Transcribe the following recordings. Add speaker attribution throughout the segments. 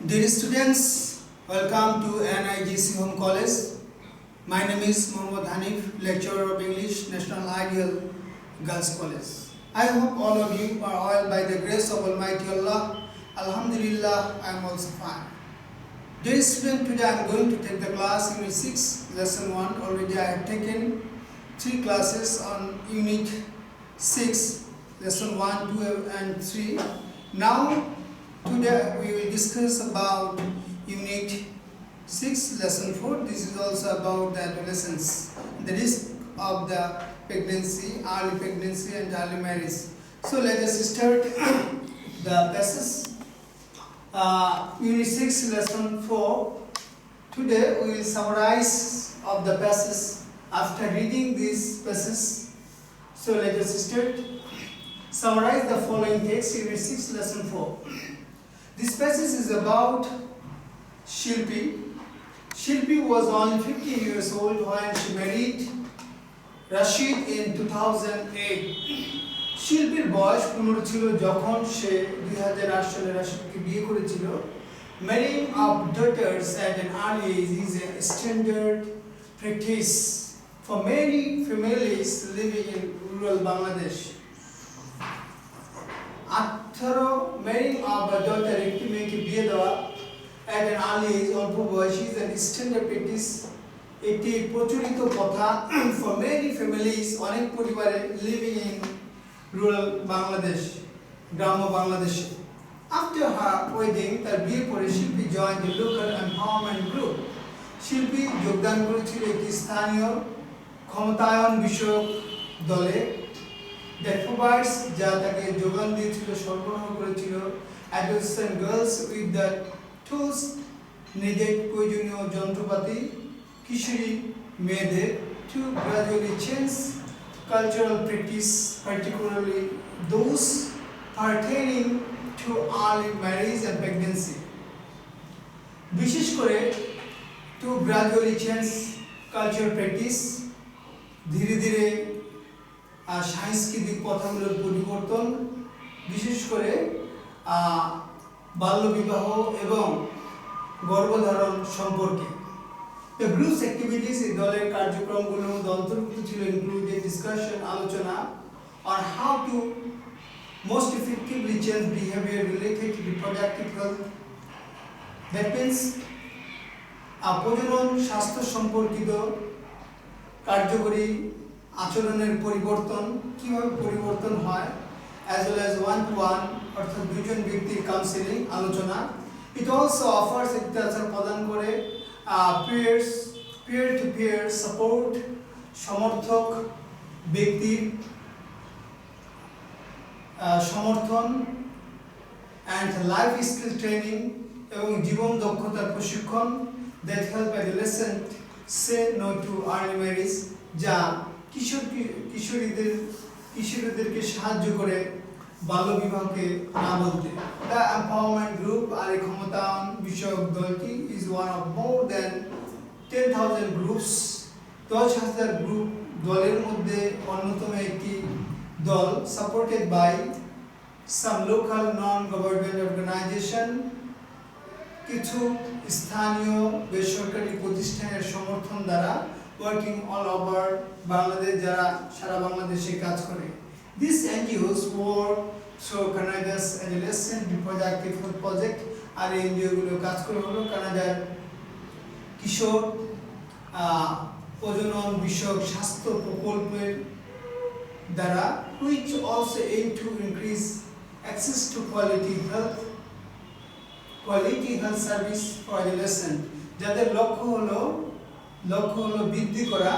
Speaker 1: Dear students, welcome to NIGC Home College. My name is Mohammad Hanif, lecturer of English, National Ideal Girls College. I hope all of you are all by the grace of Almighty Allah. Alhamdulillah, I am also fine. Dear student, today I am going to take the class Unit 6, Lesson 1. Already I have taken 3 classes on Unit 6, Lesson 1, 2 and 3. Now, today we will discuss about Unit 6, Lesson 4. This is also about the adolescence, the risk of the pregnancy, early pregnancy and early marriage. So let us start the passage. Unit 6, Lesson 4. Today we will summarize of the passage after reading this passage. So let us start. Summarize the following text, Unit 6, Lesson 4. This passage is about Shilpi. Shilpi was only 15 years old when she married Rashid in 2008. শিল্পীর বয়স 15 ছিল যখন সে 2008 সালে রাশিদকে বিয়ে করেছিল। Marrying of daughters at an early age is a standard practice for many families living in rural Bangladesh. 18 marrying of a daughter একটি মেয়েকে বিয়ে দেওয়া at an early age অল্প বয়সী is a standard practice. এটি প্রচলিত প্রথা for many families অনেক পরিবারে living in rural Bangladesh, গ্রাম্য বাংলাদেশে। After her wedding, তার বিয়ের পরে শিল্পী joined the local empowerment group. শিল্পী যোগদান করেছিল একটি স্থানীয় ক্ষমতায়ন বিষয়ক দলে that provides যা তাকে যোগান দিয়েছিল, সরবরাহ করেছিল adolescent girls with the tools needed, প্রয়োজনীয় যন্ত্রপাতি কিশোরী মেয়েদের to gradually change cultural practice, particularly those pertaining to early marriage and pregnancy. বিশেষ করে to gradually change cultural practice, ধীরে ধীরে সাংস্কৃতিক প্রথাগুলোর পরিবর্তন, বিশেষ করে বাল্যবিবাহ এবং গর্ভধারণ সম্পর্কে। The group's activities in দলের কার্যক্রমগুলোর মধ্যে অন্তর্ভুক্ত ছিল included discussion, আলোচনা on how to most effectively change behavior related to reproductive health. That means প্রজনন স্বাস্থ্য সম্পর্কিত কার্যকরী আচরণের পরিবর্তন কিভাবে পরিবর্তন হয়, as well as one to one অর্থাৎ দুইজন ব্যক্তির কাউন্সেলিং আলোচনা। It also offers ইত্যাচার প্রদান করে peer to peer support, সমর্থক ব্যক্তির সমর্থন and life skill training এবং জীবন দক্ষতার প্রশিক্ষণ that help adolescent say no to early marriage, যা কিশোরীদেরকে সাহায্য করে বাল্যবিবাহকে না বলতে। The empowerment group আর এই ক্ষমতায়ন বিষয়ক দলটি is one of more than 10,000 groups, 10,000 group দলের মধ্যে অন্যতম একটি দল, supported by some local non-government organization, কিছু স্থানীয় বেসরকারি প্রতিষ্ঠানের সমর্থন দ্বারা, working all over Bangladesh, যারা সারা বাংলাদেশে কাজ করে। These NGOs work through Canada's Adolescent Reproductive Health Project, আর এই এনজিওগুলো কাজ করে হলো কানাডার কিশোর প্রজনন বিষয়ক স্বাস্থ্য প্রকল্পের দ্বারা, which also aim to increase access to quality health service for adolescent, যাদের লক্ষ্য হলো বৃদ্ধি করা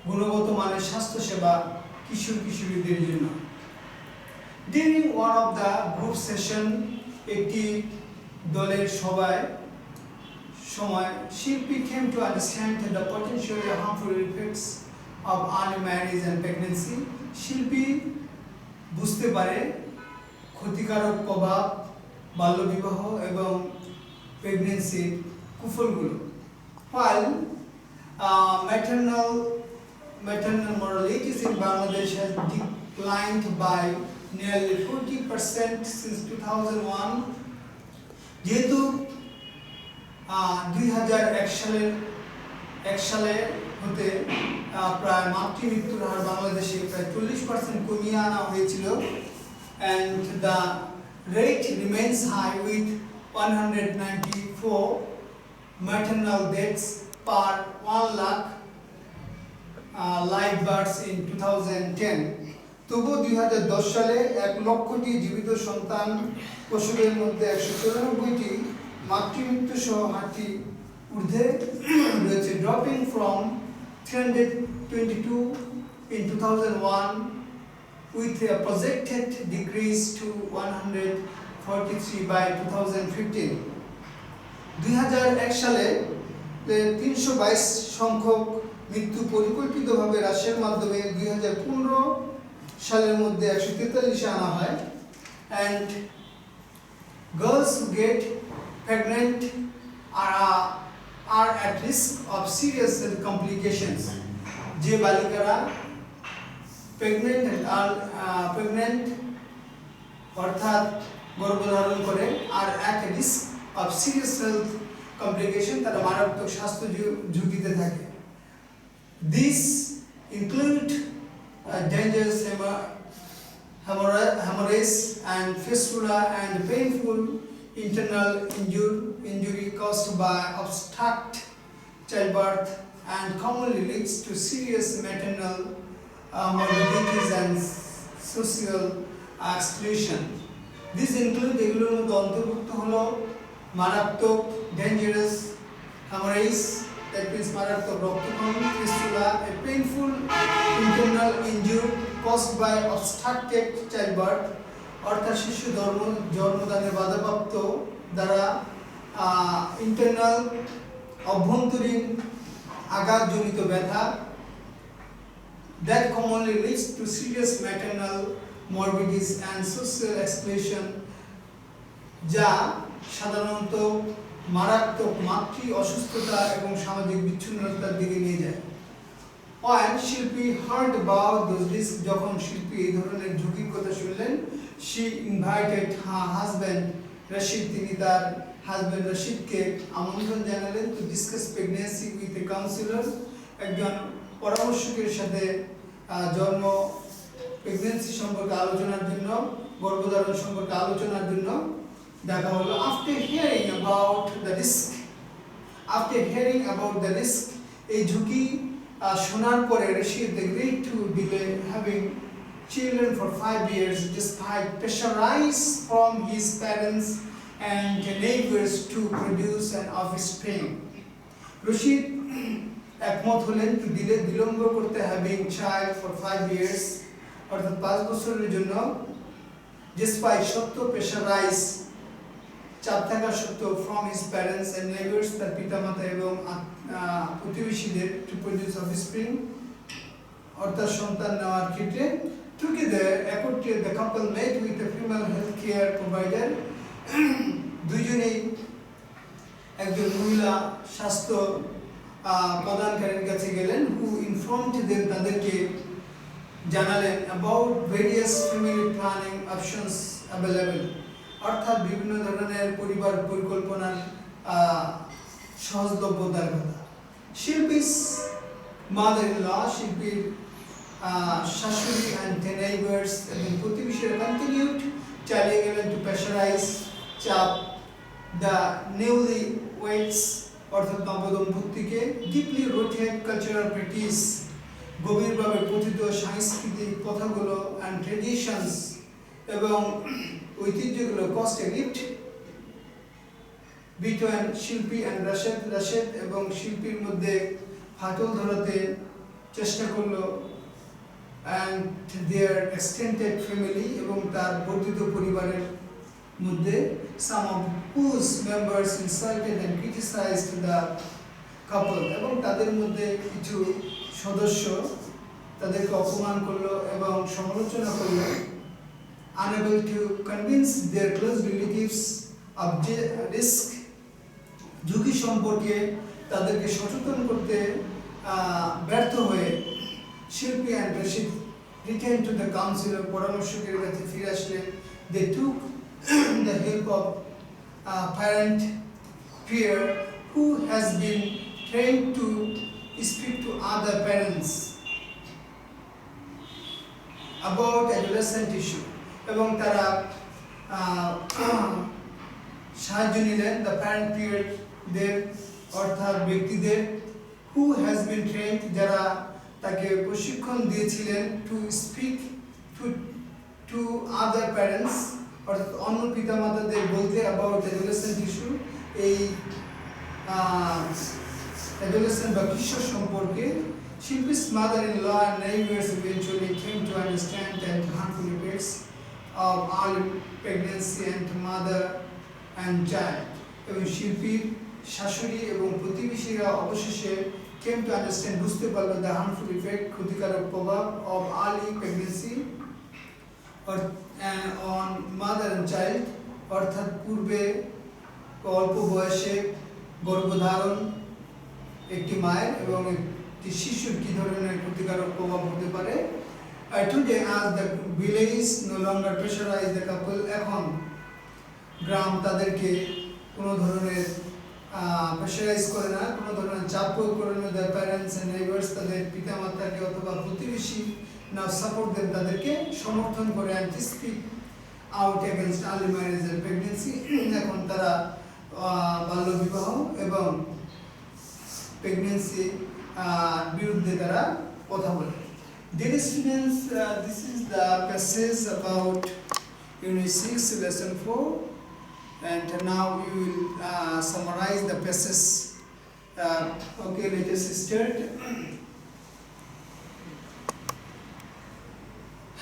Speaker 1: গুণগত মানের স্বাস্থ্য সেবা কিশোরীদের জন্য। During one of the group session, একটি দলের সময় শিল্পী came to understand the potentially harmful effects of early marriage and pregnancy. শিল্পী বুঝতে পারে ক্ষতিকারক প্রভাব বাল্যবিবাহ এবং প্রেগন্যান্সির কুফলগুলো। While maternal mortalities in Bangladesh has declined by nearly 40% since 2001, যেহেতু 2001 সালে হতে প্রায় মাতৃমৃত্যুর হার বাংলাদেশে প্রায় 40% কমিয়ে আনা হয়েছিল, and the rate remains high with 194 maternal deaths per 1 lakh live births in 2010. তবুও 2010 সালে 1 লক্ষটি জীবিত সন্তান প্রসবের মধ্যে 194টি মাতৃমৃত্যু সহ হারটি ঊর্ধ্বে রয়েছে, dropping from 322 in 2001 with a projected decrease to 143 by 2015. 2001 সালে 322 সংখ্যক মৃত্যু পরিকল্পিতভাবে হ্রাসের মাধ্যমে 2015 সালের মধ্যে 143 আনা হয়, and girls who get pregnant are at risk of serious health complications. যে বালিকারা প্রেগনেন্ট অর্থাৎ গর্ভধারণ করে আর at risk of serious health complication, তারা মারাত্মক স্বাস্থ্য ঝুঁকিতে থাকে। These include dangerous hemorrhage and fistula and painful internal injury caused by obstructed childbirth, and commonly leads to serious maternal morbidities and social exclusion. These include এগুলোর মধ্যে অন্তর্ভুক্ত হলো মারাত্মক dangerous hemorrhage, that means মারাত্মক রক্তক্ষরণ, fistula, a painful internal injury caused by obstructed childbirth, অর্থাৎ শিশু জন্মদানে বাধাপ্রাপ্ত দ্বারা ইন্টারনাল অভ্যন্তরীণ আঘাতজনিত ব্যথা, that commonly leads to serious maternal morbidities and social exclusion, যা সাধারণত মারাত্মক মাতৃ অসুস্থতা এবং সামাজিক বিচ্ছিন্নতার দিকে নিয়ে যায়। When শিল্পী heard about those risks, যখন শিল্পী এই ধরনের ঝুঁকির কথা শুনলেন, she invited her husband Rashid, তিনি তার হাজবেন্ড রশিদকে আমন্ত্রণ জানালেন to discuss pregnancy with a counselor, একজন পরামর্শকের সাথে প্রেগন্যান্সি সম্পর্কে আলোচনার জন্য, গর্ভধারণ সম্পর্কে আলোচনার জন্য দেখা হলো। After hearing about the risk, এই ঝুঁকি শোনার পরে Rashid agreed to delay having children for 5 years despite pressure from his parents and neighbors to produce an offspring. Rashid একমত হলেন to বিলম্ব করতে having child for 5 years, অর্থাৎ 5 বছরের জন্য, despite সত্য pressure চাপ থাকা সত্ত্বেও from his parents and neighbors, তার পিতামাতা এবং প্রতিবেশীদের to produce offspring, অর্থাৎ সন্তান নেওয়ার ক্ষেত্রে। Together, the couple met with a female healthcare provider. দুইজনেই একজন মহিলা স্বাস্থ্য প্রদানকারীর কাছে গেলেন, who informed them, তাদেরকে জানালেন about various family planning options available, অর্থাৎ বিভিন্ন ধরনের পরিবার পরিকল্পনার সহজলভ্যতার কথা। শিল্পীর mother-in-law, শিল্পীর শাশুড়ি and neighbors এবং প্রতিবেশীরা continued, চালিয়ে গেলেন to pressurize, চাপ the newlyweds, অর্থাৎ নবদম্পতিকে deeply rooted cultural practice, গভীরভাবে পঠিত সাংস্কৃতিক প্রথাগুলো and traditions এবং ঐতিহ্যগুলো caused a rift between শিল্পী and রাশেদ এবং শিল্পীর মধ্যে ফাটল ধরাতে চেষ্টা করলো, and their extended family এবং তার বর্ধিত পরিবারের মধ্যে, some of whose members insulted and criticized the couple, এবং তাদের মধ্যে কিছু সদস্য তাদেরকে অপমান করলো এবং সমালোচনা করলো, unable to convince their close relatives of risk, ঝুঁকি সম্পর্কে তাদেরকে সচেতন করতে ব্যর্থ হয়ে শিল্পী and Rashid returned to the counselor, পরামর্শকের কাছে ফিরে আসলেন। They took the help of parent peer who has been trained to speak to other parents about adolescent issue এবং তারা সাহায্য নিলেন দ্য প্যারেন্ট পিয়ারদের অর্থাৎ ব্যক্তিদের who has been trained যারা তাকে প্রশিক্ষণ দিয়েছিলেন to speak to other parents অর্থাৎ অন্য পিতামাতাদের বলতে about adolescent issue এই adolescent বা কিশোর সম্পর্কে Shilpi's mother-in-law and neighbors eventually came to understand that harmful effects of early pregnancy and mother and child এবং শিল্পীর শাশুড়ি এবং প্রতিবেশীরা অবশেষে came to understand বুঝতে পারল the harmful effect ক্ষতিকারক প্রভাব of early pregnancy on mother and child অর্থাৎ পূর্বে অল্প বয়সে গর্ভধারণ একটি মায়ের এবং একটি শিশুর কি ধরনের ক্ষতিকারক প্রভাব হতে পারে today as the village no longer pressurize the couple এখন গ্রাম তাদেরকে কোনো ধরনের প্রেশারাইজ করে না কোনো ধরনের চাপ প্রয়োগ করে না their parents and neighbors তাদের পিতামাতাকে অথবা প্রতিবেশী now support them তাদেরকে সমর্থন করে and speak out against early marriage and pregnancy এখন তারা বাল্য বিবাহ এবং প্রেগন্যান্সি বিরুদ্ধে তারা কথা বলে Dear students, this is the passage about Unit 6, Lesson 4 and now we will summarize the passage. Okay, let us start.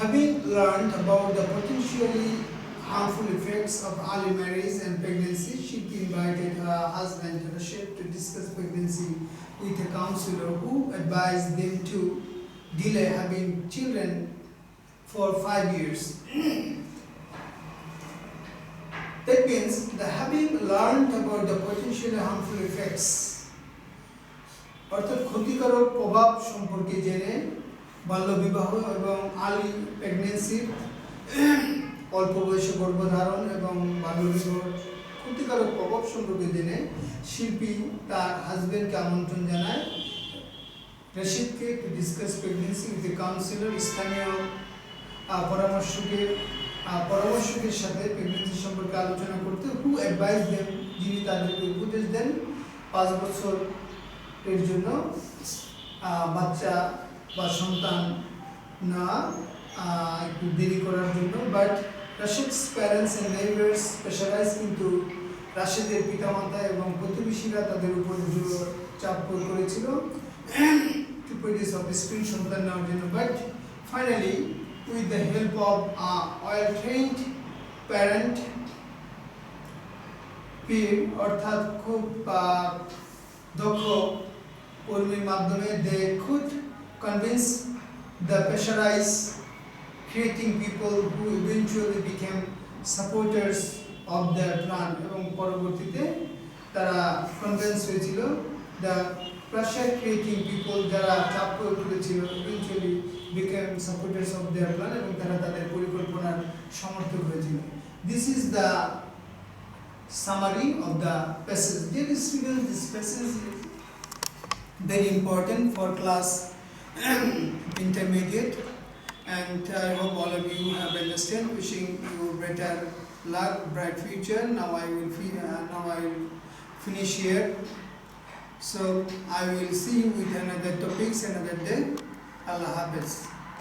Speaker 1: Having learned about the potentially harmful effects of early marriage and pregnancy, she invited her husband Rashid to discuss pregnancy with a counselor who advised them to delay having children for 5 years. That means that having learned about the potentially harmful effects অর্থাৎ ক্ষতিকারক প্রভাব সম্পর্কে জেনে বাল্যবিবাহ এবং early pregnancy অল্প বয়সে গর্ভধারণ এবং বাল্যবিবাহ ক্ষতিকারক প্রভাব সম্পর্কে জেনে শিল্পী তার হাজবেন্ডকে আমন্ত্রণ জানায় রশিদকে to discuss pregnancy with a counsellor স্থানীয় পরামর্শকের সাথে প্রেগন্যান্সি সম্পর্কে আলোচনা করতে হু অ্যাডভাইস দেন যিনি তাদেরকে উপদেশ দেন 5 বছরের জন্য বাচ্চা বা সন্তান না একটু দেরি করার জন্য but Rashid's parents and neighbors pressurise কিন্তু রাশিদের পিতামাতা এবং প্রতিবেশীরা তাদের উপর জোর চাপ প্রয়োগ করেছিল to produce offspring সন্তান নেওয়ার জন্য but finally with the help of a well-trained parent peer অর্থাৎ খুব দক্ষ কর্মীর মাধ্যমে they could convince the pressurized creating people who eventually became supporters of their plan এবং পরবর্তীতে তারা কনভিন্স হয়েছিল the pressure creating people যারা চাপ প্রয়োগ করেছিল eventually became supporters of their plan এবং তারা তাদের পরিকল্পনার সমর্থক হয়েছিল this is the summary of the passage. Dear students, this passage is very important for class intermediate and I hope all of you have understand. Wishing you better luck, bright future. Now I will finish here. So I will see you with another topics another day. Allah Hafiz.